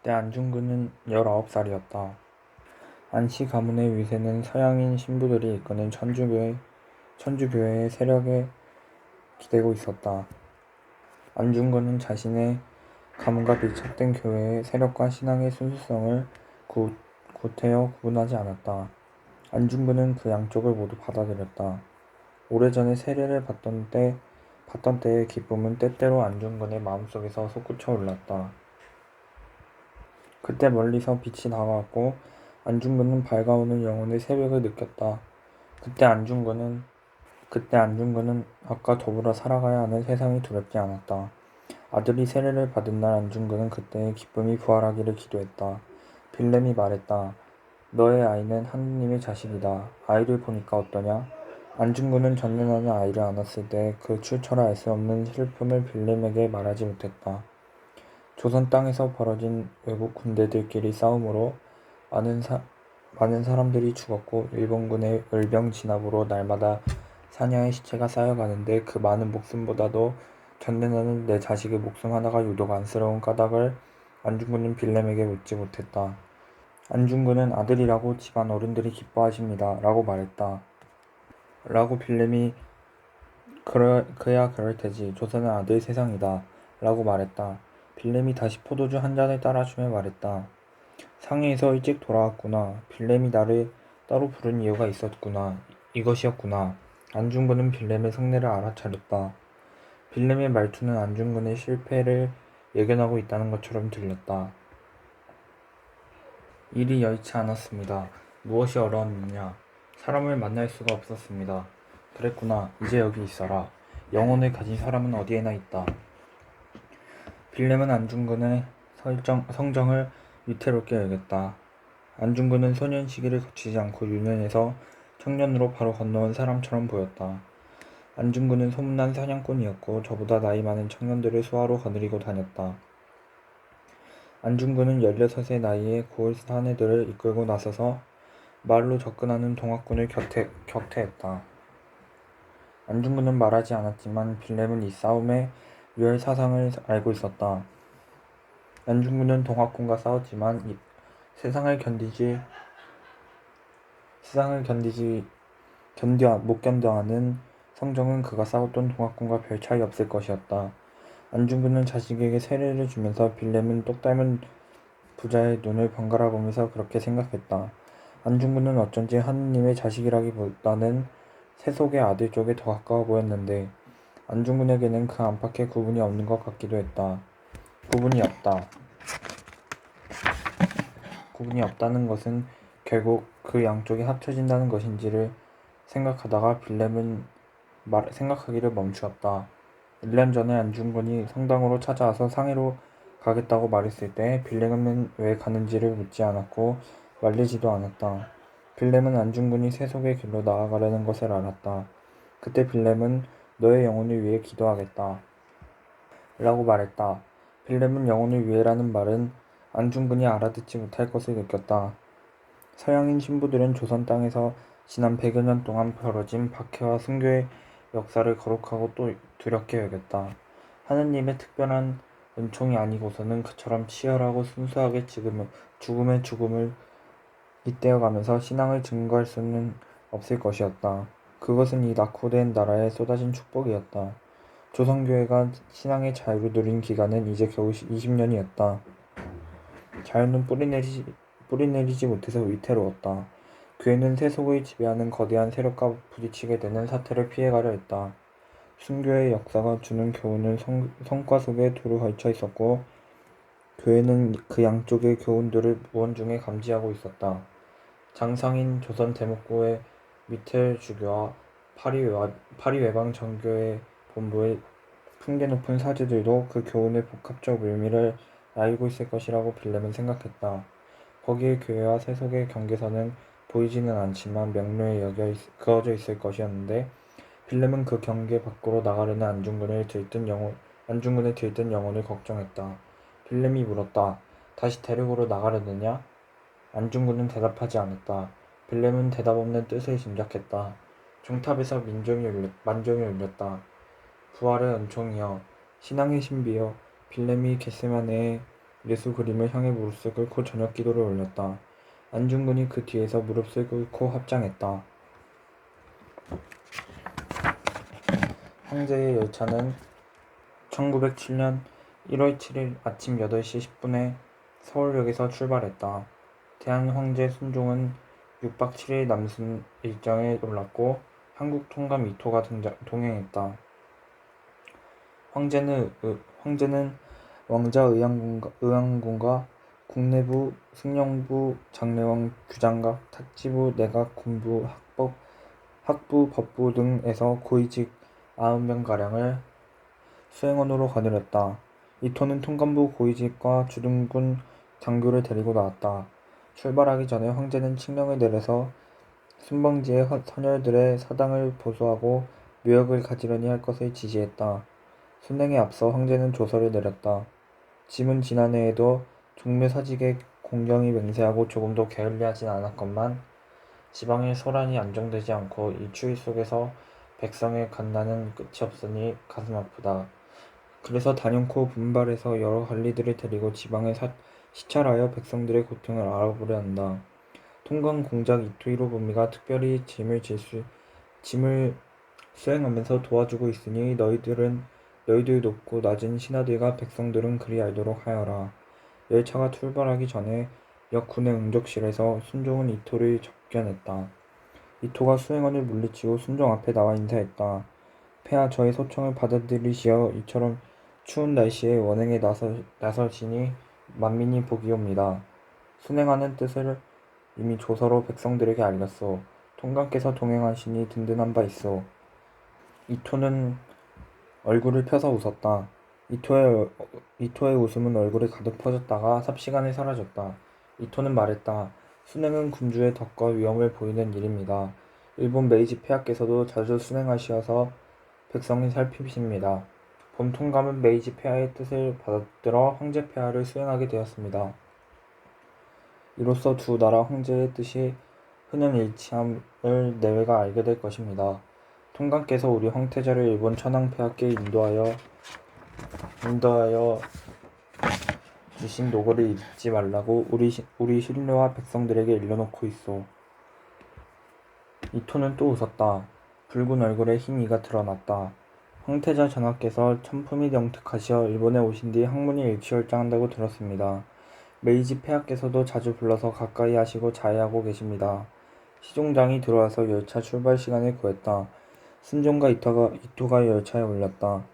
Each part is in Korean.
그때 안중근은 19살이었다. 안씨 가문의 위세는 서양인 신부들이 이끄는 천주교회의 세력에 기대고 있었다. 안중근은 자신의 가문과 밀착된 교회의 세력과 신앙의 순수성을 구태여 구분하지 않았다. 안중근은 그 양쪽을 모두 받아들였다. 오래전에 세례를 받던 때의 기쁨은 때때로 안중근의 마음속에서 솟구쳐 올랐다. 그때 멀리서 빛이 다가왔고 안중근은 밝아오는 영혼의 새벽을 느꼈다. 그때 안중근은 아까 더불어 살아가야 하는 세상이 두렵지 않았다. 아들이 세례를 받은 날 안중근은 그때의 기쁨이 부활하기를 기도했다. 빌렘이 말했다. 너의 아이는 하느님의 자식이다. 아이를 보니까 어떠냐? 안중근은 전능하는 아이를 안았을 때 그 출처라 알 수 없는 슬픔을 빌렘에게 말하지 못했다. 조선 땅에서 벌어진 외국 군대들끼리 싸움으로 많은 사람들이 죽었고 일본군의 을병 진압으로 날마다 사냐의 시체가 쌓여가는데 그 많은 목숨보다도 전내나는 내 자식의 목숨 하나가 유독 안쓰러운 까닭을 안중근은 빌렘에게 묻지 못했다. 안중근은 아들이라고 집안 어른들이 기뻐하십니다. 라고 말했다. 라고 빌렘이 그야 그럴 테지. 조선은 아들 세상이다. 라고 말했다. 빌렘이 다시 포도주 한 잔을 따라주며 말했다. 상해에서 일찍 돌아왔구나. 빌렘이 나를 따로 부른 이유가 있었구나. 이것이었구나. 안중근은 빌렘의 속내를 알아차렸다. 빌렘의 말투는 안중근의 실패를 예견하고 있다는 것처럼 들렸다. 일이 여의치 않았습니다. 무엇이 어려웠느냐. 사람을 만날 수가 없었습니다. 그랬구나. 이제 여기 있어라. 영혼을 가진 사람은 어디에나 있다. 빌렘은 안중근의 성정을 위태롭게 여겼다. 안중근은 소년 시기를 거치지 않고 유년에서 청년으로 바로 건너온 사람처럼 보였다. 안중근은 소문난 사냥꾼이었고 저보다 나이 많은 청년들을 수하로 거느리고 다녔다. 안중근은 16의 나이에 고을 사내들을 이끌고 나서서 마을로 접근하는 동학군을 격퇴했다. 안중근은 말하지 않았지만 빌렘은 이 싸움의 유혈 사상을 알고 있었다. 안중근은 동학군과 싸웠지만 세상을 못 견뎌하는 성정은 그가 싸웠던 동학군과 별 차이 없을 것이었다. 안중근은 자식에게 세례를 주면서 빌렘은 똑 닮은 부자의 눈을 번갈아 보면서 그렇게 생각했다. 안중근은 어쩐지 하느님의 자식이라기보다는 세속의 아들 쪽에 더 가까워 보였는데 안중근에게는 그 안팎의 구분이 없는 것 같기도 했다. 구분이 없다는 것은 결국 그 양쪽이 합쳐진다는 것인지를 생각하다가 빌렘은 생각하기를 멈추었다. 1년 전에 안중근이 성당으로 찾아와서 상해로 가겠다고 말했을 때 빌렘은 왜 가는지를 묻지 않았고 말리지도 않았다. 빌렘은 안중근이 세속의 길로 나아가려는 것을 알았다. 그때 빌렘은 너의 영혼을 위해 기도하겠다. 라고 말했다. 빌렘은 영혼을 위해라는 말은 안중근이 알아듣지 못할 것을 느꼈다. 서양인 신부들은 조선 땅에서 지난 100여 년 동안 벌어진 박해와 순교의 역사를 거룩하고 또 두렵게 여겼다. 하느님의 특별한 은총이 아니고서는 그처럼 치열하고 순수하게 죽음을 잇대어가면서 신앙을 증거할 수는 없을 것이었다. 그것은 이 낙후된 나라에 쏟아진 축복이었다. 조선교회가 신앙의 자유를 누린 기간은 이제 겨우 20년이었다. 자유는 뿌리내리지 못해서 위태로웠다. 교회는 세속을 지배하는 거대한 세력과 부딪히게 되는 사태를 피해가려 했다. 순교의 역사가 주는 교훈은 성과 속에 두루 걸쳐 있었고 교회는 그 양쪽의 교훈들을 무언중에 감지하고 있었다. 장상인 조선 대목고의 미텔 주교와 파리 외방 정교회 본부의 풍계 높은 사제들도 그 교훈의 복합적 의미를 알고 있을 것이라고 빌렘은 생각했다. 거기에 교회와 세속의 경계선은 보이지는 않지만 명료히 그어져 있을 것이었는데 빌렘은 그 경계 밖으로 나가려는 안중근을 들뜬 영혼을 걱정했다. 빌렘이 물었다. 다시 대륙으로 나가려느냐? 안중근은 대답하지 않았다. 빌렘은 대답 없는 뜻을 짐작했다. 종탑에서 만종이 울렸다. 부활의 은총이여, 신앙의 신비여, 빌렘이 겟세마네에 예수 그림을 향해 무릎을 꿇고 저녁 기도를 올렸다. 안중근이 그 뒤에서 무릎을 꿇고 합장했다. 황제의 열차는 1907년 1월 7일 아침 8시 10분에 서울역에서 출발했다. 대한황제 순종은 6박 7일 남순 일정에 올랐고 한국 통감 2토가 동행했다. 황제는 왕자의향군과 국내부, 승용부, 장례원, 규장각, 탁지부, 내각, 군부, 학부, 법부 등에서 고위직 90명가량을 수행원으로 거느렸다. 이토는 통감부 고위직과 주둔군 장교를 데리고 나왔다. 출발하기 전에 황제는 칙령을 내려서 순방지의 선열들의 사당을 보수하고 묘역을 가지런히 할 것을 지시했다. 순행에 앞서 황제는 조서를 내렸다. 짐은 지난해에도 종묘사직에 공경이 맹세하고 조금도 게을리하진 않았건만 지방의 소란이 안정되지 않고 이 추위 속에서 백성의 간난은 끝이 없으니 가슴 아프다. 그래서 단연코 분발해서 여러 관리들을 데리고 지방에 시찰하여 백성들의 고통을 알아보려 한다. 통관 공작 이토 부미가 특별히 짐을 수행하면서 도와주고 있으니 너희들 높고 낮은 신하들과 백성들은 그리 알도록 하여라. 열차가 출발하기 전에 역 군의 응족실에서 순종은 이토를 접견했다. 이토가 수행원을 물리치고 순종 앞에 나와 인사했다. 폐하 저의 소청을 받아들이시어 이처럼 추운 날씨에 원행에 나서시니 만민이 복이옵니다. 순행하는 뜻을 이미 조서로 백성들에게 알렸소. 통감께서 동행하시니 든든한 바 있소. 이토는 얼굴을 펴서 웃었다. 이토의 웃음은 얼굴에 가득 퍼졌다가 삽시간에 사라졌다. 이토는 말했다. 순행은 군주의 덕과 위엄을 보이는 일입니다. 일본 메이지 폐하께서도 자주 순행하시어서 백성이 살피십니다. 본 통감은 메이지 폐하의 뜻을 받들어 황제 폐하를 수행하게 되었습니다. 이로써 두 나라 황제의 뜻이 흔연일치함을 내외가 알게 될 것입니다. 통감께서 우리 황태자를 일본 천황 폐하께 인도하여 주신 노고를 잊지 말라고 우리 신료와 백성들에게 일러놓고 있소. 이토는 또 웃었다. 붉은 얼굴에 흰 이가 드러났다. 황태자 전하께서 천품이 영특하시어 일본에 오신 뒤 학문이 일취월장한다고 들었습니다. 메이지 폐하께서도 자주 불러서 가까이 하시고 자해하고 계십니다. 시종장이 들어와서 열차 출발 시간을 구했다. 순종과 이토가 열차에 올렸다.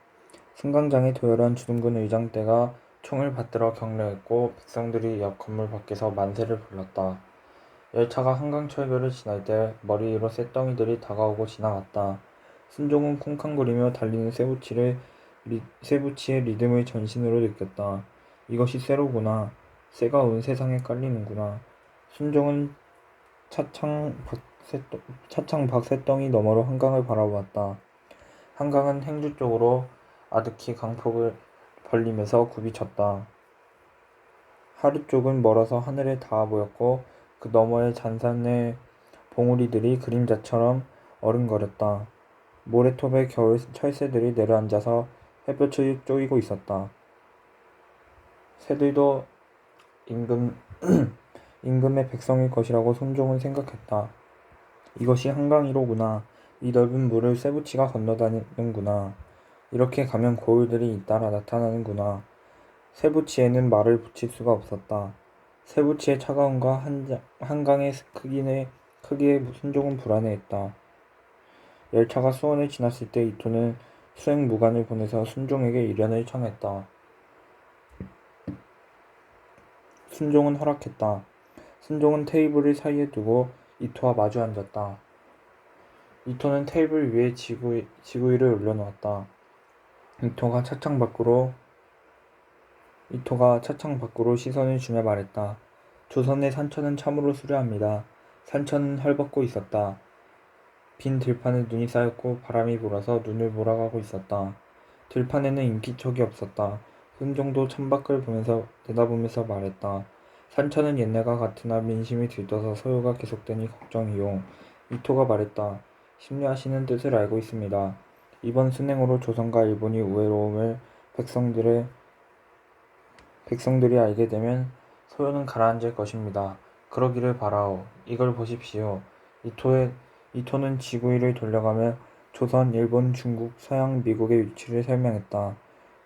승강장에 도열한 주둔군 의장대가 총을 받들어 격려했고 백성들이 역 건물 밖에서 만세를 불렀다. 열차가 한강철교를 지날 때 머리 위로 쇳덩이들이 다가오고 지나갔다. 순종은 쿵쾅거리며 달리는 쇠붙이의 리듬을 전신으로 느꼈다. 이것이 쇠로구나. 쇠가 온 세상에 깔리는구나. 순종은 차창 밖 쇳덩이 너머로 한강을 바라보았다. 한강은 행주 쪽으로 아득히 강폭을 벌리면서 굽이쳤다. 하류 쪽은 멀어서 하늘에 닿아 보였고 그 너머의 잔산의 봉우리들이 그림자처럼 어른거렸다. 모래톱에 겨울 철새들이 내려앉아서 햇볕을 쪼이고 있었다. 새들도 임금의 백성일 것이라고 순종은 생각했다. 이것이 한강이로구나. 이 넓은 물을 쇠붙이가 건너다니는구나. 이렇게 가면 고을들이 잇따라 나타나는구나. 쇠붙이에는 말을 붙일 수가 없었다. 쇠붙이의 차가움과 한강의 크기에 순종은 불안해했다. 열차가 수원을 지났을 때 이토는 수행무관을 보내서 순종에게 일연을 청했다. 순종은 허락했다. 순종은 테이블을 사이에 두고 이토와 마주 앉았다. 이토는 테이블 위에 지구이를 올려놓았다. 이토가 차창 밖으로 시선을 주며 말했다. 조선의 산천은 참으로 수려합니다. 산천은 헐벗고 있었다. 빈 들판에 눈이 쌓였고 바람이 불어서 눈을 몰아가고 있었다. 들판에는 인기척이 없었다. 순종도 창밖을 내다보면서 말했다. 산천은 옛날과 같으나 민심이 들떠서 소요가 계속되니 걱정이요. 이토가 말했다. 심려하시는 뜻을 알고 있습니다. 이번 순행으로 조선과 일본이 우애로움을 백성들의 백성들이 알게 되면 소요는 가라앉을 것입니다. 그러기를 바라오. 이걸 보십시오. 이토는 지구위를 돌려가며 조선, 일본, 중국, 서양, 미국의 위치를 설명했다.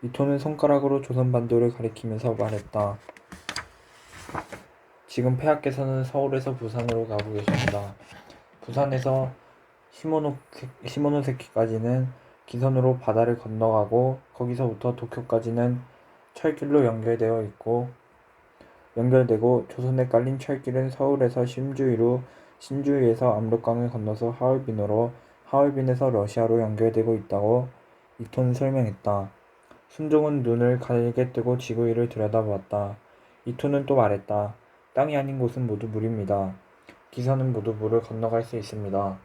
이토는 손가락으로 조선 반도를 가리키면서 말했다. 지금 폐하께서는 서울에서 부산으로 가고 계십니다. 부산에서 시모노세키까지는 기선으로 바다를 건너가고 거기서부터 도쿄까지는 철길로 연결되고 조선에 깔린 철길은 서울에서 신주위로, 신주위에서 압록강을 건너서 하얼빈으로, 하얼빈에서 러시아로 연결되고 있다고 이톤은 설명했다. 순종은 눈을 가늘게 뜨고 지구 위를 들여다보았다. 이톤은 또 말했다. 땅이 아닌 곳은 모두 물입니다. 기선은 모두 물을 건너갈 수 있습니다.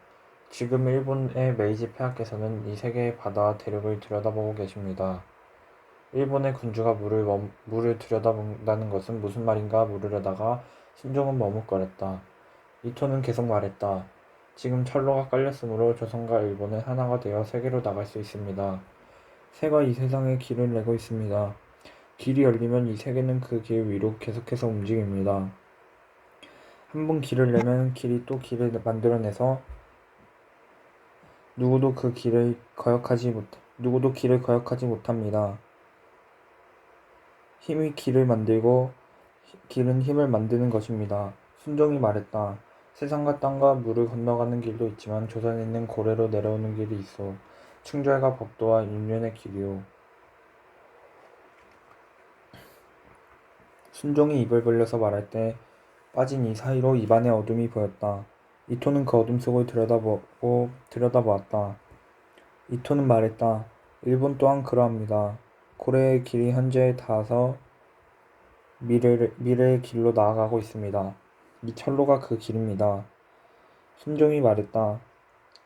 지금 일본의 메이지 폐하께서는 이 세계의 바다와 대륙을 들여다보고 계십니다. 일본의 군주가 물을 들여다본다는 것은 무슨 말인가 물으려다가 순종은 머뭇거렸다. 이토는 계속 말했다. 지금 철로가 깔렸으므로 조선과 일본은 하나가 되어 세계로 나갈 수 있습니다. 새가 이 세상에 길을 내고 있습니다. 길이 열리면 이 세계는 그 길 위로 계속해서 움직입니다. 한번 길을 내면 길이 또 길을 만들어내서 누구도 길을 거역하지 못합니다. 힘이 길을 만들고 길은 힘을 만드는 것입니다. 순종이 말했다. 세상과 땅과 물을 건너가는 길도 있지만 조선에는 고래로 내려오는 길이 있어. 충절과 법도와 인륜의 길이오. 순종이 입을 벌려서 말할 때 빠진 이 사이로 입안에 어둠이 보였다. 이토는 그 어둠 속을 들여다보았다. 이토는 말했다. 일본 또한 그러합니다. 고래의 길이 현재에 닿아서 미래의 길로 나아가고 있습니다. 이 철로가 그 길입니다. 순종이 말했다.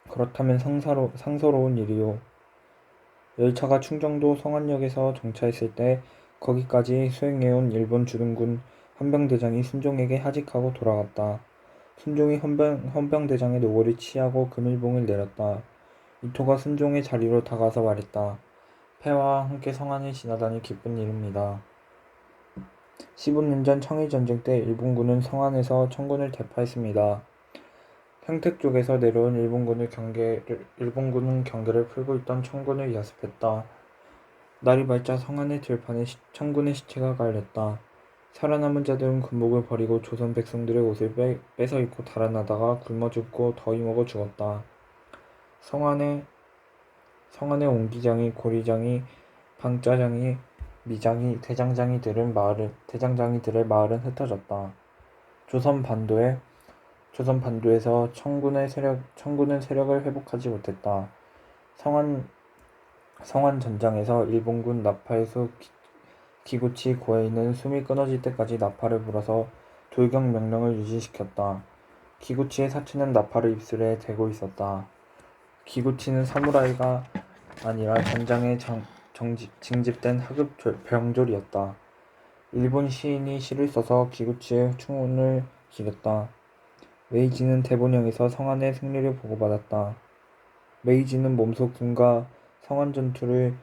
그렇다면 상서로운 일이요. 열차가 충정도 성안역에서 정차했을 때 거기까지 수행해온 일본 주둔군 헌병대장이 순종에게 하직하고 돌아갔다. 순종이 헌병대장의 노고를 치하고 금일봉을 내렸다. 이토가 순종의 자리로 다가서 말했다. 폐하와 함께 성안을 지나다니 기쁜 일입니다. 15년 전 청일전쟁 때 일본군은 성안에서 청군을 대파했습니다. 평택 쪽에서 내려온 일본군은 경계를 풀고 있던 청군을 야습했다. 날이 밝자 성안의 들판에 청군의 시체가 깔렸다. 살아남은 자들은 군복을 버리고 조선 백성들의 옷을 뺏어 입고 달아나다가 굶어 죽고 더위 먹어 죽었다. 성안에 옹기장이, 고리장이, 방짜장이, 미장이, 대장장이들의 마을은 흩어졌다. 조선 반도에서 청군은 세력을 회복하지 못했다. 성안 전장에서 일본군 나파에서 기구치 고에이는 숨이 끊어질 때까지 나파를 불어서 돌격 명령을 유지시켰다. 기구치의 사체는 나파를 입술에 대고 있었다. 기구치는 사무라이가 아니라 전장에 징집된 하급 병졸이었다. 일본 시인이 시를 써서 기구치의 충혼을 기렸다. 메이지는 대본영에서 성안의 승리를 보고받았다. 메이지는 몸소 군과 성안 전투를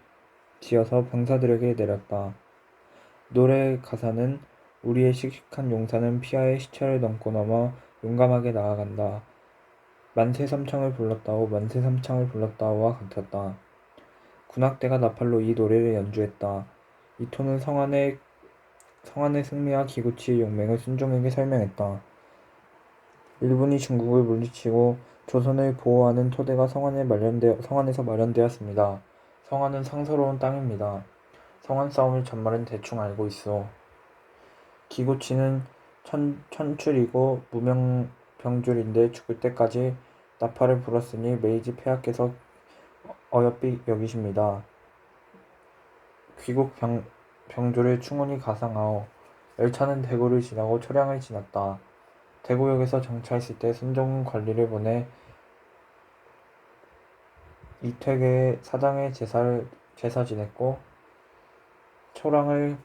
지어서 병사들에게 내렸다. 노래 가사는 우리의 씩씩한 용사는 피아의 시체를 넘어 용감하게 나아간다. 만세 삼창을 불렀다오와 같았다. 군악대가 나팔로 이 노래를 연주했다. 이토는 성안의 승리와 기구치의 용맹을 순종에게 설명했다. 일본이 중국을 물리치고 조선을 보호하는 토대가 성안에서 마련되었습니다. 성안은 상서로운 땅입니다. 성안 싸움의 전말은 대충 알고 있어. 기구치는 천출이고 무명병졸인데 죽을 때까지 나팔을 불었으니 메이지 폐하께서 어여삐 여기십니다. 귀국 병졸의 충혼이 가상하오. 열차는 대구를 지나고 초량을 지났다. 대구역에서 정차했을 때 순종은 관리를 보내 이퇴계의 사당에 제사 지냈고 초량을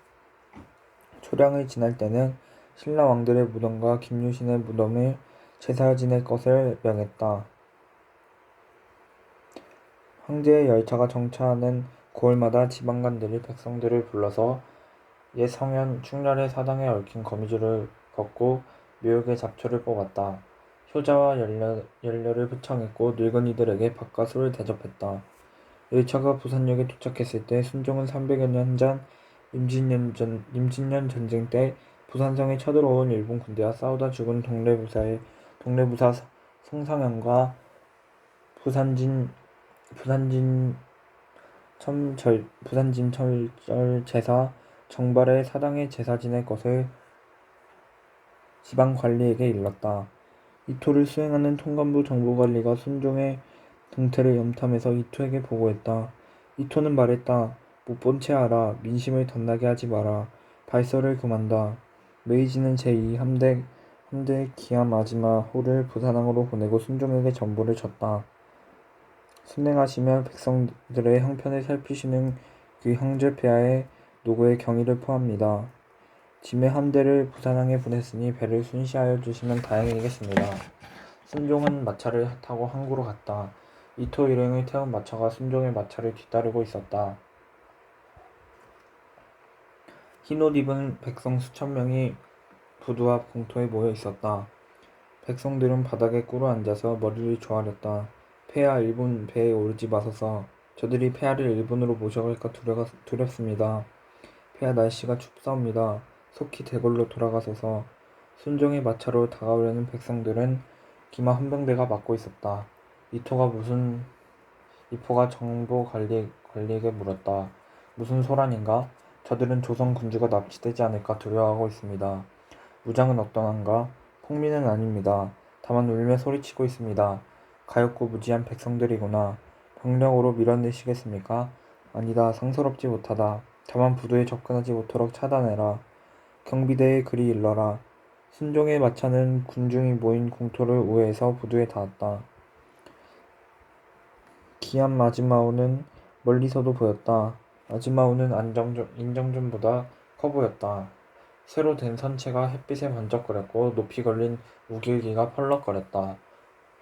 지날 때는 신라 왕들의 무덤과 김유신의 무덤을 제사 지낼 것을 명했다. 황제의 열차가 정차하는 고을마다 지방관들이 백성들을 불러서 옛 성현 충렬의 사당에 얽힌 거미줄을 걷고 묘역의 잡초를 뽑았다. 효자와 연료를 부청했고 늙은이들에게 밥가술을 대접했다. 열차가 부산역에 도착했을 때 순종은 300여 년 전 임진년 전쟁 때 부산성에 쳐들어온 일본 군대와 싸우다 죽은 동래부사 송상현과 부산진 철절 제사 정발의 사당에 제사 지낼 것을 지방관리에게 일렀다. 이토를 수행하는 통감부 정보관리가 순종의 동태를 염탐해서 이토에게 보고했다. 이토는 말했다. 못 본 채 알아. 민심을 덧나게 하지 마라. 발설을 그만다. 메이지는 제2함대 기암아지마호를 부산항으로 보내고 순종에게 전보를 줬다. 순행하시며 백성들의 형편을 살피시는 그 형제폐하의 노고의 경의를 표합니다. 짐의 함대를 부산항에 보냈으니 배를 순시하여 주시면 다행이겠습니다. 순종은 마차를 타고 항구로 갔다. 이토 일행을 태운 마차가 순종의 마차를 뒤따르고 있었다. 흰옷 입은 백성 수천 명이 부두 앞 공터에 모여 있었다. 백성들은 바닥에 꿇어 앉아서 머리를 조아렸다. 폐하 일본 배에 오르지 마소서. 저들이 폐하를 일본으로 모셔갈까 두렵습니다. 폐하 날씨가 춥사옵니다. 속히 대궐로 돌아가소서. 순종의 마차로 다가오려는 백성들은 기마 헌병대가 막고 있었다. 이토가 정보관리에게 물었다. 무슨 소란인가? 저들은 조선 군주가 납치되지 않을까 두려워하고 있습니다. 무장은 어떠한가? 폭민은 아닙니다. 다만 울며 소리치고 있습니다. 가엾고 무지한 백성들이구나. 병력으로 밀어내시겠습니까? 아니다. 상스럽지 못하다. 다만 부두에 접근하지 못하도록 차단해라. 경비대에 그리 일러라. 순종의 마차는 군중이 모인 공터를 우회해서 부두에 닿았다. 기암 마지마호는 멀리서도 보였다. 마지마호는 인정준보다 커 보였다. 새로 된 선체가 햇빛에 번쩍거렸고 높이 걸린 우길기가 펄럭거렸다.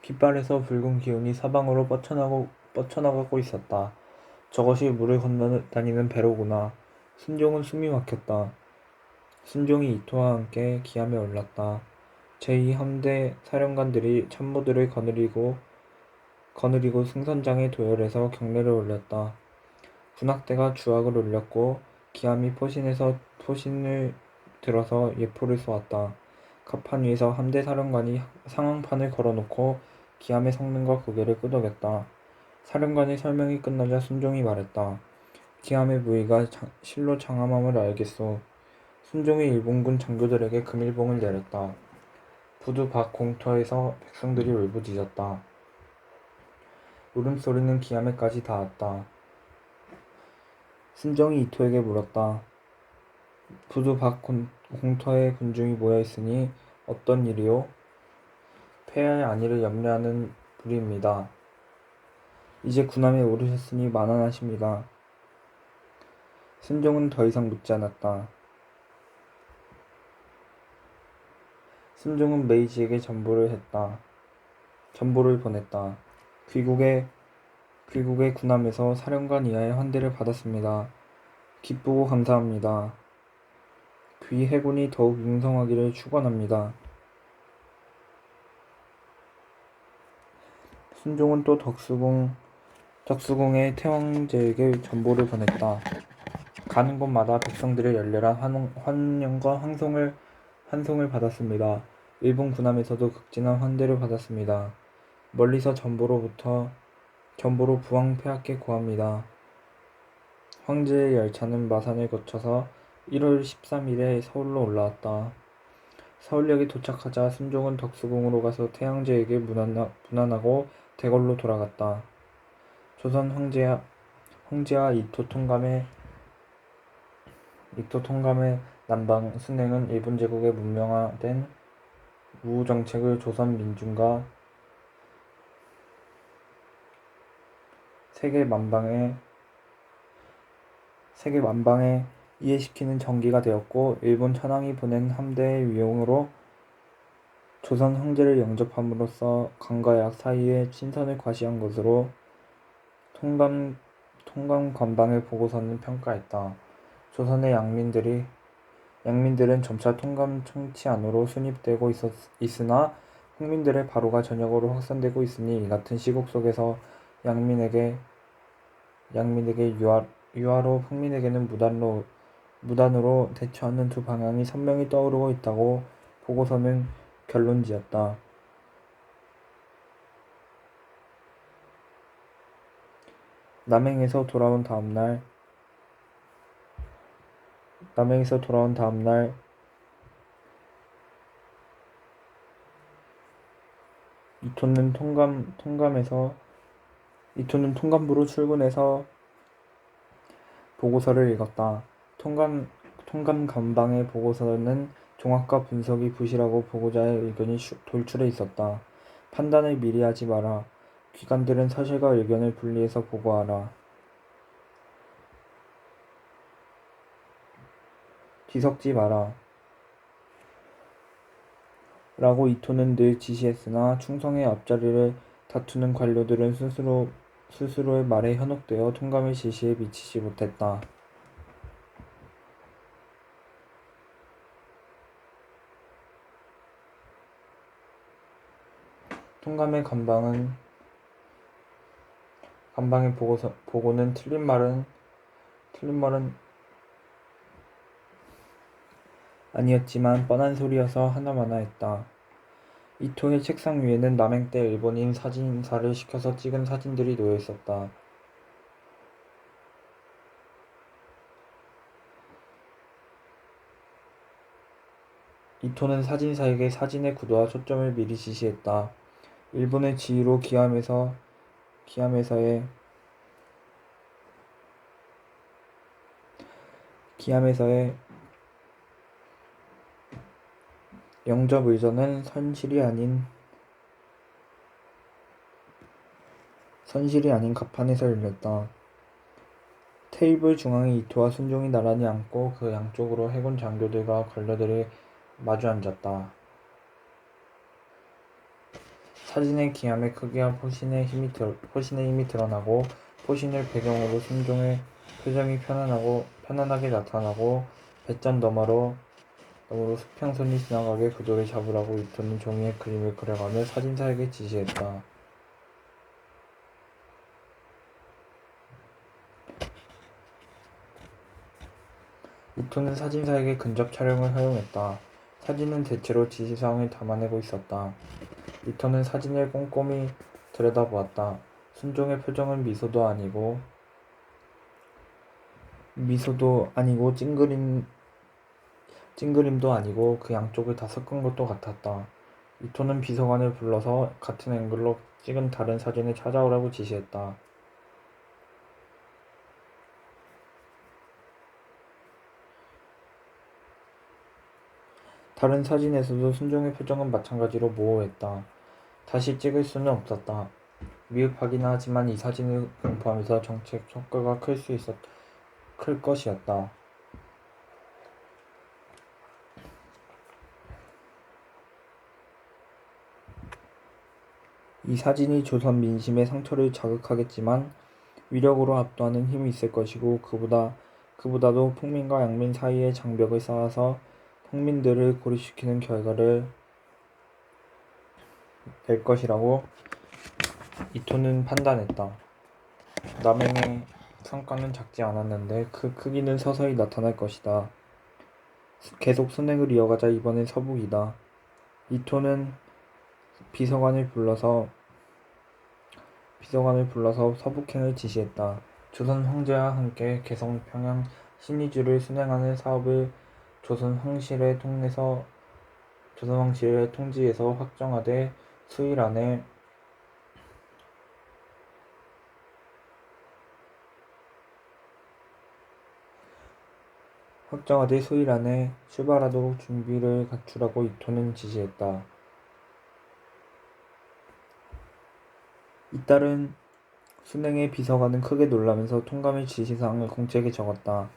빗발에서 붉은 기운이 사방으로 뻗쳐나가고 있었다. 저것이 물을 건너다니는 배로구나. 순종은 숨이 막혔다. 순종이 이토와 함께 기암에 올랐다. 제2함대 사령관들이 참모들을 거느리고 승선장에 도열해서 경례를 올렸다. 군악대가 주악을 올렸고 기암이 포신을 들어서 예포를 쏘았다. 갑판 위에서 함대 사령관이 상황판을 걸어놓고 기암의 성능과 고개를 끄덕였다. 사령관의 설명이 끝나자 순종이 말했다. 기암의 무의가 실로 장함함을 알겠소. 순종이 일본군 장교들에게 금일봉을 내렸다. 부두 밖 공터에서 백성들이 울부짖었다. 울음소리는 기암에까지 닿았다. 순종이 이토에게 물었다. 부두 밖 공터에 군중이 모여있으니 어떤 일이오? 폐하의 안위를 염려하는 불이입니다. 이제 군함에 오르셨으니 만안하십니다. 순종은 더 이상 묻지 않았다. 순종은 메이지에게 전보를 보냈다. 귀국의 군함에서 사령관 이하의 환대를 받았습니다. 기쁘고 감사합니다. 귀 해군이 더욱 융성하기를 축원합니다. 순종은 또 덕수궁의 태왕제에게 전보를 보냈다. 가는 곳마다 백성들의 열렬한 환영과 환송을 받았습니다. 일본 군함에서도 극진한 환대를 받았습니다. 멀리서 전보로 부왕 폐하께 고합니다. 황제의 열차는 마산을 거쳐서 1월 13일에 서울로 올라왔다. 서울역에 도착하자 순종은 덕수궁으로 가서 태양제에게 문안하고 대궐로 돌아갔다. 조선 황제와 이토 통감의 남방 순행은 일본 제국의 문명화된 우호정책을 조선 민중과 세계 만방에 이해시키는 전기가 되었고 일본 천황이 보낸 함대의 위용으로 조선 황제를 영접함으로써 강과 약 사이에 친선을 과시한 것으로 통감 관방의 보고서는 평가했다. 조선의 양민들이 양민들은 점차 통감 청치 안으로 수립되고 있으나 홍민들의 바로가 전역으로 확산되고 있으니 이 같은 시국 속에서 양민에게 유화로 홍민에게는 무단으로 대처하는 두 방향이 선명히 떠오르고 있다고 보고서는 결론지었다. 남행에서 돌아온 다음 날 이토는 통감부로 출근해서 보고서를 읽었다. 통감 감방의 보고서는 종합과 분석이 부실하고 보고자의 의견이 돌출해 있었다. 판단을 미리 하지 마라. 기관들은 사실과 의견을 분리해서 보고하라. 뒤섞지 마라. 라고 이토는 늘 지시했으나 충성의 앞자리를 다투는 관료들은 스스로의 말에 현혹되어 통감의 지시에 미치지 못했다. 통감의 감방의 보고는 틀린 말은 아니었지만 뻔한 소리여서 하나마나했다. 이토의 책상 위에는 남행 때 일본인 사진사를 시켜서 찍은 사진들이 놓여 있었다. 이토는 사진사에게 사진의 구도와 초점을 미리 지시했다. 일본의 지휘로 기암에서의 영접 의전은 선실이 아닌 갑판에서 열렸다. 테이블 중앙에 이토와 순종이 나란히 앉고 그 양쪽으로 해군 장교들과 관료들이 마주 앉았다. 사진의 기암의 크기와 포신의 힘이 드러나고 포신을 배경으로 순종의 표정이 편안하게 나타나고 배점 너머로 수평선이 지나가게 구도를 잡으라고 이토는 종이에 그림을 그려가며 사진사에게 지시했다. 이토는 사진사에게 근접 촬영을 허용했다. 사진은 대체로 지시사항을 담아내고 있었다. 이토는 사진을 꼼꼼히 들여다보았다. 순종의 표정은 미소도 아니고 찡그림도 아니고 그 양쪽을 다 섞은 것도 같았다. 이토는 비서관을 불러서 같은 앵글로 찍은 다른 사진을 찾아오라고 지시했다. 다른 사진에서도 순종의 표정은 마찬가지로 모호했다. 다시 찍을 수는 없었다. 미흡하긴 하지만 이 사진을 공부하면서 정책 효과가 클 것이었다. 이 사진이 조선 민심의 상처를 자극하겠지만 위력으로 압도하는 힘이 있을 것이고 그보다도 풍민과 양민 사이에 장벽을 쌓아서 풍민들을 고립시키는 결과를 낼 것이라고 이토는 판단했다. 남행의 성과는 작지 않았는데 그 크기는 서서히 나타날 것이다. 계속 순행을 이어가자. 이번엔 서북이다. 이토는 비서관을 불러서 서북행을 지시했다. 조선 황제와 함께 개성 평양 신의주를 순행하는 사업을 조선 황실의 통지에서 확정하되 수일 안에 출발하도록 준비를 갖추라고 이토는 지시했다. 이따른 순행의 비서관은 크게 놀라면서 통감의 지시사항을 공책에 적었다.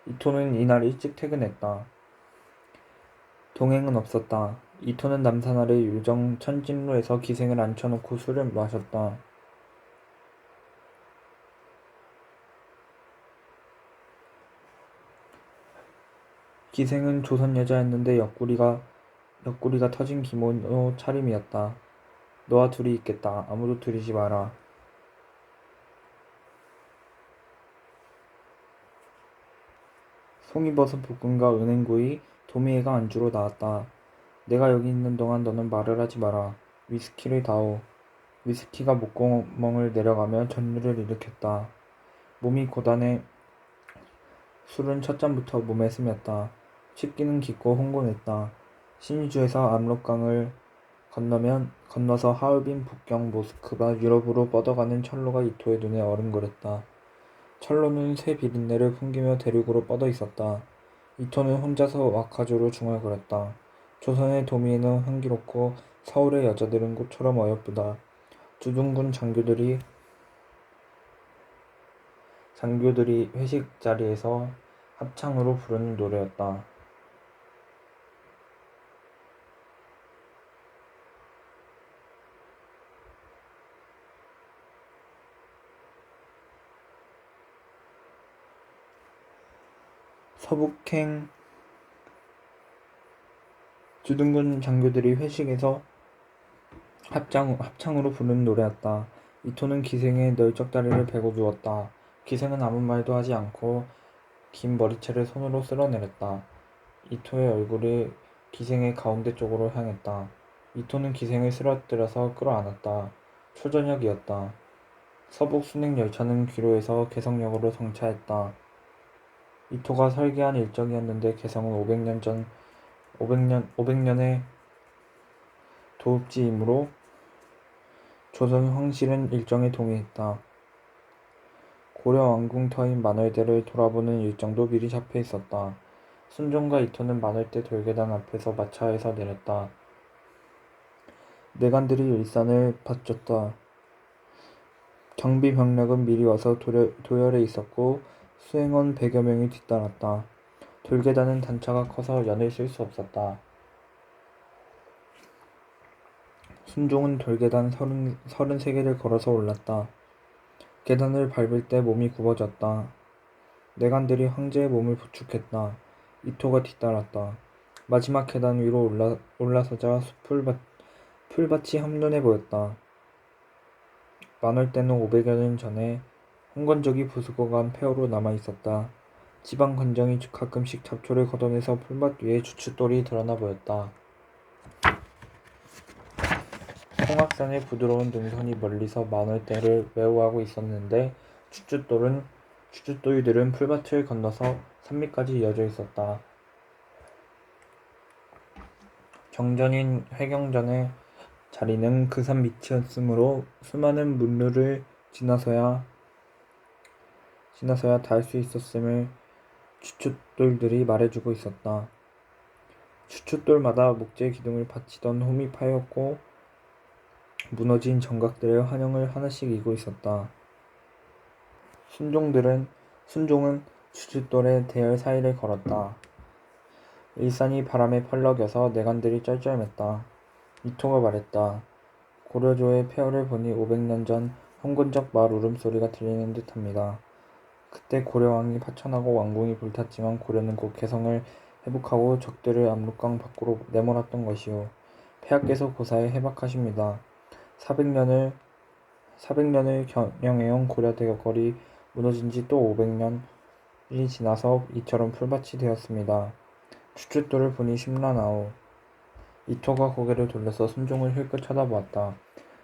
이토는 이날 일찍 퇴근했다. 동행은 없었다. 이토는 남산 아래 유정 천진로에서 기생을 앉혀놓고 술을 마셨다. 기생은 조선 여자였는데 옆구리가 터진 기모노 차림이었다. 너와 둘이 있겠다. 아무도 들이지 마라. 송이버섯 볶음과 은행구이, 도미애가 안주로 나왔다. 내가 여기 있는 동안 너는 말을 하지 마라. 위스키를 다오. 위스키가 목구멍을 내려가며 전율을 일으켰다. 몸이 고단해 술은 첫 잔부터 몸에 스몄다. 식기는 깊고 홍곤했다. 신의주에서 압록강을 건너서 하얼빈, 북경, 모스크바, 유럽으로 뻗어가는 철로가 이토의 눈에 어른거렸다. 철로는 새 비린내를 풍기며 대륙으로 뻗어 있었다. 이토는 혼자서 와카조로 중얼거렸다. 조선의 도미에는 향기롭고 서울의 여자들은 꽃처럼 어여쁘다. 주둔군 장교들이 회식 자리에서 합창으로 부르는 노래였다. 서북행 주둔군 장교들이 회식에서 합창으로 부르는 노래였다. 이토는 기생의 널쩍다리를 베고 누웠다. 기생은 아무 말도 하지 않고 긴 머리채를 손으로 쓸어내렸다. 이토의 얼굴이 기생의 가운데 쪽으로 향했다. 이토는 기생을 쓰러뜨려서 끌어안았다. 초저녁이었다. 서북 순행 열차는 귀로에서 개성역으로 정차했다. 이토가 설계한 일정이었는데 개성은 500년의 도읍지이므로 조선 황실은 일정에 동의했다. 고려 왕궁 터인 만월대를 돌아보는 일정도 미리 잡혀 있었다. 순종과 이토는 만월대 돌계단 앞에서 마차에서 내렸다. 내관들이 일산을 받쳤다. 경비 병력은 미리 와서 도열에 있었고 수행원 100여 명이 뒤따랐다. 돌계단은 단차가 커서 연을 쓸 수 없었다. 순종은 돌계단 33개를 걸어서 올랐다. 계단을 밟을 때 몸이 굽어졌다. 내관들이 황제의 몸을 부축했다. 이토가 뒤따랐다. 마지막 계단 위로 올라서자 풀밭이 한눈에 보였다. 만월대는 500여 년 전에 홍건적이 부수고 간 폐허로 남아있었다. 지방 관정이 가끔씩 잡초를 걷어내서 풀밭 위에 주춧돌이 드러나 보였다. 홍학산의 부드러운 능선이 멀리서 만월대를 외우하고 있었는데 주춧돌이들은 풀밭을 건너서 산밑까지 이어져 있었다. 정전인 회경전의 자리는 그 산 밑이었으므로 수많은 문루를 지나서야 닿을 수 있었음을 주춧돌들이 말해주고 있었다. 주춧돌마다 목재 기둥을 받치던 홈이 파였고 무너진 정각들의 환영을 하나씩 이고 있었다. 순종은 주춧돌의 대열 사이를 걸었다. 일산이 바람에 펄럭여서 내관들이 쩔쩔맸다. 이토가 말했다. 고려조의 폐허를 보니 500년 전 홍건적 말 울음소리가 들리는 듯합니다. 그때 고려왕이 파천하고 왕궁이 불탔지만 고려는 곧 개성을 회복하고 적들을 압록강 밖으로 내몰았던 것이요. 폐하께서 고사에 해박하십니다. 400년을 경영해온 고려 대거리 무너진 지 또 500년이 지나서 이처럼 풀밭이 되었습니다. 주춧돌을 보니 심란하오. 이토가 고개를 돌려서 순종을 힐끗 쳐다보았다.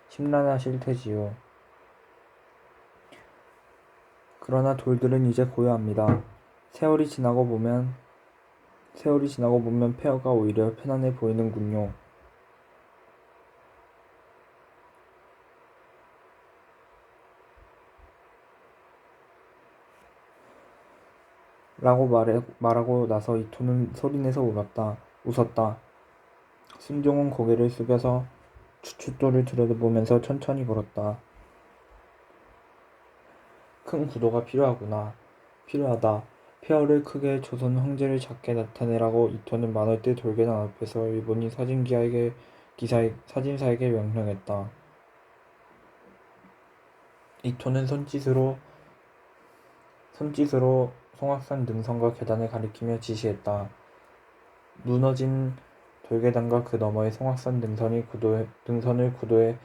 심란하실 테지요. 그러나 돌들은 이제 고요합니다. 세월이 지나고 보면 폐허가 오히려 편안해 보이는군요. 라고 말하고 나서 이토는 소리내서 웃었다. 순종은 고개를 숙여서 주춧돌을 들여다보면서 천천히 걸었다. 큰 구도가 필요하다. 폐허를 크게 조선 황제를 작게 나타내라고 이토는 만월대 돌계단 앞에서 일본인 사진사에게 명령했다. 이토는 손짓으로 송악산 능선과 계단을 가리키며 지시했다. 무너진 돌계단과 그 너머의 성악산 등선을 구도해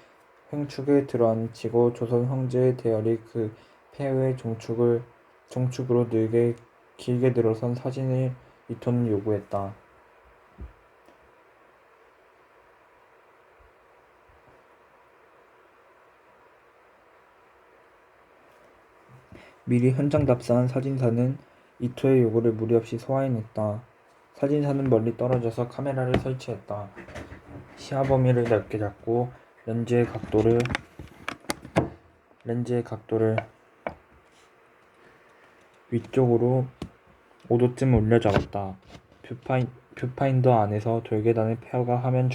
횡축에 들어앉히고 조선 황제의 대열이 그 폐허의 종축으로 길게 늘어선 사진을 이토는 요구했다. 미리 현장 답사한 사진사는 이토의 요구를 무리 없이 소화해냈다. 사진사는 멀리 떨어져서 카메라를 설치했다. 시야 범위를 넓게 잡고 렌즈의 각도를 위쪽으로 5도쯤 올려 잡았다. 뷰파인더 안에서 돌계단의 폐허가 화면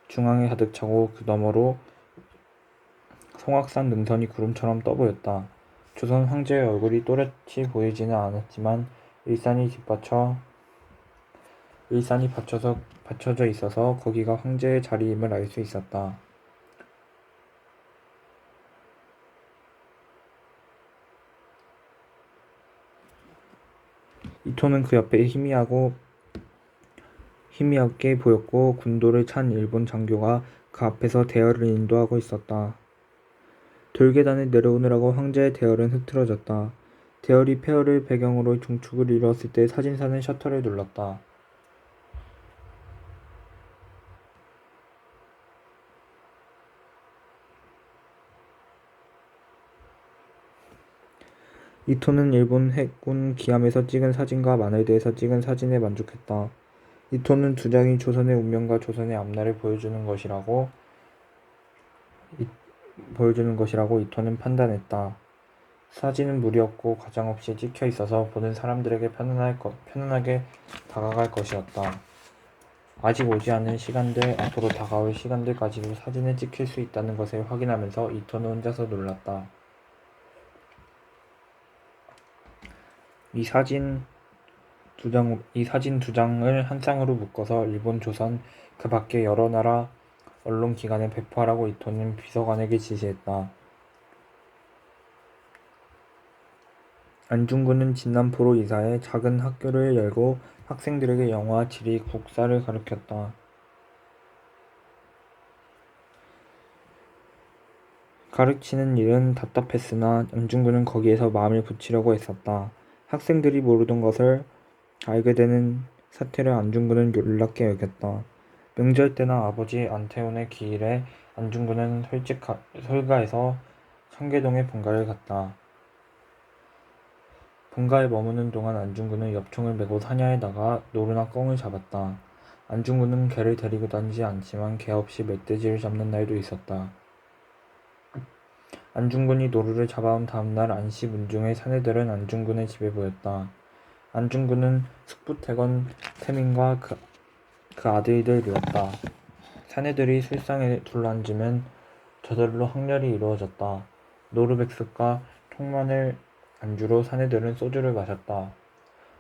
중앙에 가득 차고 그 너머로 송악산 능선이 구름처럼 떠보였다. 조선 황제의 얼굴이 또렷이 보이지는 않았지만 일산이 받쳐져 있어서 거기가 황제의 자리임을 알 수 있었다. 이토는 그 옆에 희미하게 보였고 군도를 찬 일본 장교가 그 앞에서 대열을 인도하고 있었다. 돌계단을 내려오느라고 황제의 대열은 흐트러졌다. 대열이 폐허를 배경으로 종축을 이루었을 때 사진사는 셔터를 눌렀다. 이토는 일본 해군 기함에서 찍은 사진과 마늘대에서 찍은 사진에 만족했다. 이토는 두 장이 조선의 운명과 조선의 앞날을 보여주는 것이라고 이토는 판단했다. 사진은 무리 없고 과장 없이 찍혀 있어서 보는 사람들에게 편안하게 다가갈 것이었다. 아직 오지 않은 시간들, 앞으로 다가올 시간들까지도 사진에 찍힐 수 있다는 것을 확인하면서 이토는 혼자서 놀랐다. 이 사진 두 장을 한 쌍으로 묶어서 일본, 조선, 그 밖의 여러 나라 언론 기관에 배포하라고 이토는 비서관에게 지시했다. 안중근은 진남포로 이사해 작은 학교를 열고 학생들에게 영어와 지리, 국사를 가르쳤다. 가르치는 일은 답답했으나 안중근은 거기에서 마음을 붙이려고 애썼다. 학생들이 모르던 것을 알게 되는 사태를 안중근은 놀랍게 여겼다. 명절 때나 아버지 안태훈의 기일에 안중근은 설가에서 청계동의 본가를 갔다. 본가에 머무는 동안 안중근은 엽총을 메고 사냐에 나가 노루나 꿩을 잡았다. 안중근은 개를 데리고 다니지 않지만 개 없이 멧돼지를 잡는 날도 있었다. 안중근이 노루를 잡아온 다음날 안씨 문중의 사내들은 안중근의 집에 모였다. 안중근은 숙부태건 태민과 그 아들들 이었다. 사내들이 술상에 둘러앉으면 저절로 항렬이 이루어졌다. 노루백숙과 통마늘 안주로 사내들은 소주를 마셨다.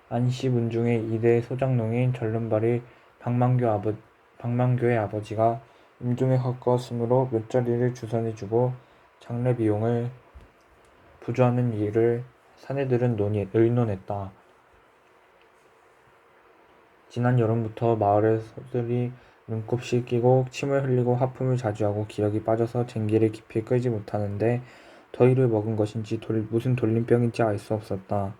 안씨 문중의 2대 소장농인 절름발이 박만교의 아버지가 임종에 가까웠으므로 묘자리를 주선해주고 장례 비용을 부주하는 일을 사내들은 의논했다. 지난 여름부터 마을의 소들이 눈곱실 끼고 침을 흘리고 하품을 자주 하고 기력이 빠져서 쟁기를 깊이 끌지 못하는데 더위를 먹은 것인지 무슨 돌림병인지 알 수 없었다.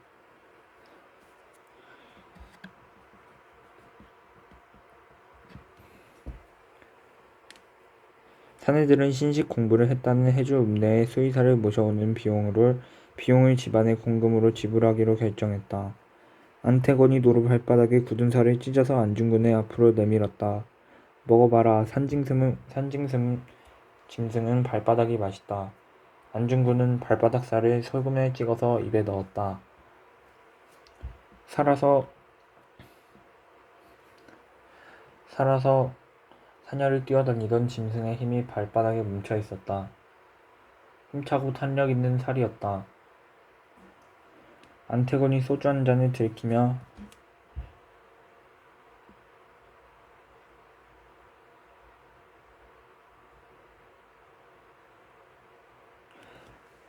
사내들은 신식 공부를 했다는 해주 읍내에 수의사를 모셔오는 비용을 집안의 공금으로 지불하기로 결정했다. 안태건이 노루 발바닥에 굳은 살을 찢어서 안중근의 앞으로 내밀었다. 먹어봐라. 짐승은 발바닥이 맛있다. 안중근은 발바닥 살을 소금에 찍어서 입에 넣었다. 살아서 사냐를 뛰어다니던 짐승의 힘이 발바닥에 뭉쳐 있었다. 힘차고 탄력 있는 살이었다. 안태건이 소주 한 잔을 들이키며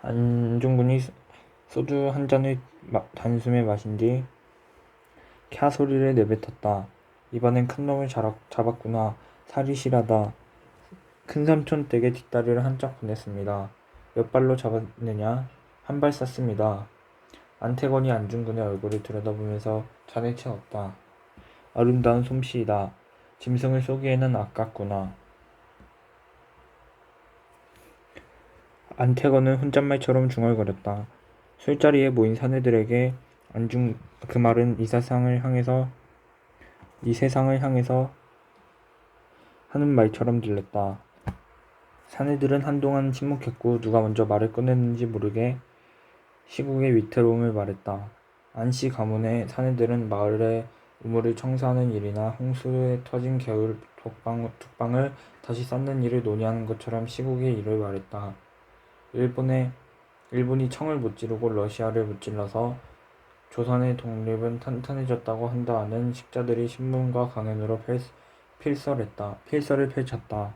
안중근이 소주 한 잔을 단숨에 마신 뒤 캬 소리를 내뱉었다. 이번엔 큰 놈을 잡았구나. 살이 실하다. 큰삼촌 댁에 뒷다리를 한짝 보냈습니다. 몇 발로 잡았느냐? 한 발 쐈습니다. 안태건이 안중근의 얼굴을 들여다보면서 자네 채웠다. 아름다운 솜씨이다. 짐승을 쏘기에는 아깝구나. 안태건은 혼잣말처럼 중얼거렸다. 술자리에 모인 사내들에게 그 말은 이 세상을 향해서 하는 말처럼 들렸다. 사내들은 한동안 침묵했고 누가 먼저 말을 꺼냈는지 모르게 시국의 위태로움을 말했다. 안씨 가문의 사내들은 마을의 우물을 청소하는 일이나 홍수에 터진 개울 독방을 다시 쌓는 일을 논의하는 것처럼 시국의 일을 말했다. 일본이 청을 못 지르고 러시아를 못 질러서 조선의 독립은 탄탄해졌다고 한다 하는 식자들이 신문과 강연으로 필설을 펼쳤다.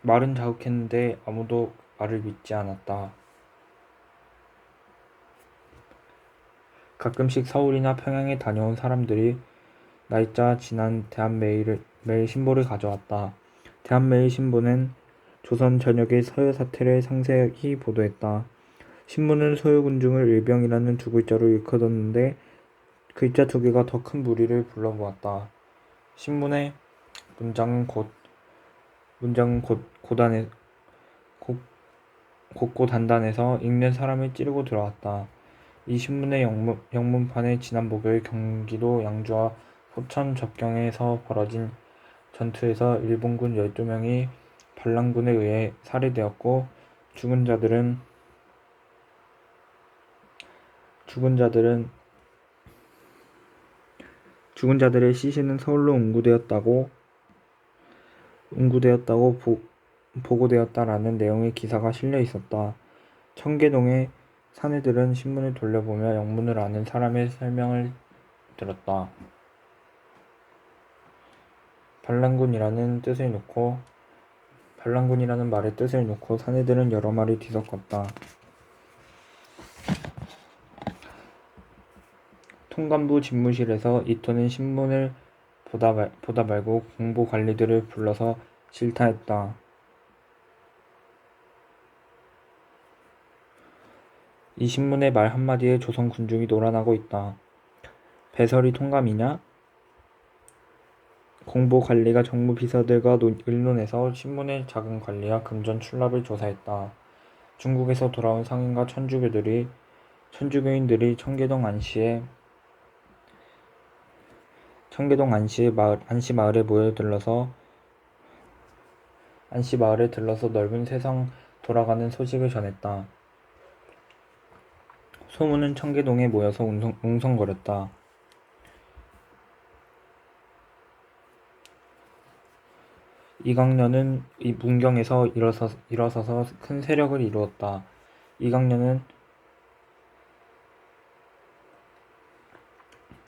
말은 자욱했는데 아무도 말을 믿지 않았다. 가끔씩 서울이나 평양에 다녀온 사람들이 날짜 지난 대한매일 신보를 가져왔다. 대한매일 신보는 조선 전역의 서해 사태를 상세히 보도했다. 신문은 소요군중을 일병이라는 두 글자로 일컫었는데 글자 두 개가 더 큰 무리를 불러모았다. 신문의 문장은 곧고 단단해서 읽는 사람을 찌르고 들어왔다. 이 신문의 영문판에 지난 목요일 경기도 양주와 포천 접경에서 벌어진 전투에서 일본군 12명이 반란군에 의해 살해되었고 죽은 자들의 시신은 서울로 운구되었다고 보고되었다라는 내용의 기사가 실려 있었다. 청계동의 사내들은 신문을 돌려보며 영문을 아는 사람의 설명을 들었다. 반란군이라는 말의 뜻을 놓고 사내들은 여러 말이 뒤섞었다. 통감부 집무실에서 이토는 신문을 보다 말고 공보 관리들을 불러서 질타했다. 이 신문의 말 한마디에 조선 군중이 놀아나고 있다. 배설이 통감이냐? 공보 관리가 정무 비서들과 의논해서 신문의 자금 관리와 금전 출납을 조사했다. 중국에서 돌아온 상인과 천주교인들이 청계동 안시 마을에 들러서 넓은 세상 돌아가는 소식을 전했다. 소문은 청계동에 모여서 웅성거렸다. 이강년은 문경에서 일어서서 큰 세력을 이루었다. 이강년은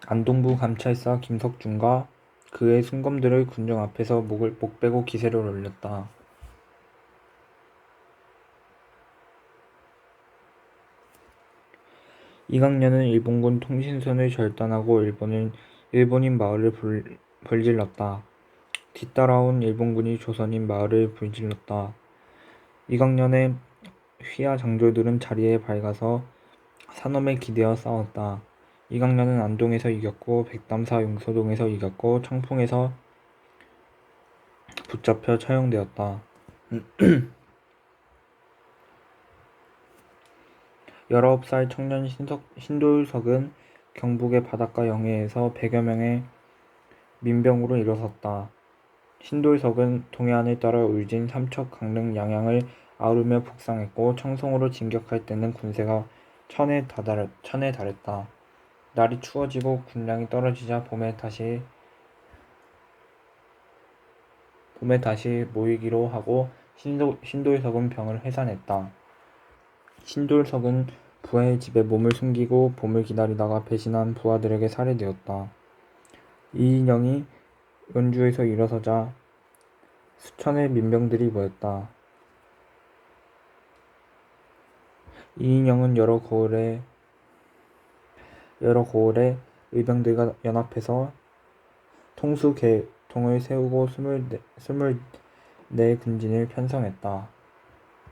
안동부 감찰사 김석준과 그의 순검들을 군중 앞에서 목 빼고 기세를 올렸다. 이강년은 일본군 통신선을 절단하고 일본인 마을을 불질렀다. 뒤따라온 일본군이 조선인 마을을 불질렀다. 이강년의 휘하 장졸들은 자리에 밝아서 산엄에 기대어 싸웠다. 이강년은 안동에서 이겼고 백담사 용서동에서 이겼고 청풍에서 붙잡혀 처형되었다. 19살 청년 신도율석은 경북의 바닷가 영해에서 100여 명의 민병으로 일어섰다. 신도율석은 동해안을 따라 울진, 삼척, 강릉, 양양을 아우르며 북상했고 청송으로 진격할 때는 군세가 천에 달했다. 날이 추워지고 군량이 떨어지자 봄에 다시 모이기로 하고 신도율석은 병을 해산했다. 신도율석은 부하의 집에 몸을 숨기고 봄을 기다리다가 배신한 부하들에게 살해되었다. 이인영이 연주에서 일어서자 수천의 민병들이 모였다. 이인영은 여러 고을의 의병들과 연합해서 통수 계통을 세우고 24 근진을 편성했다.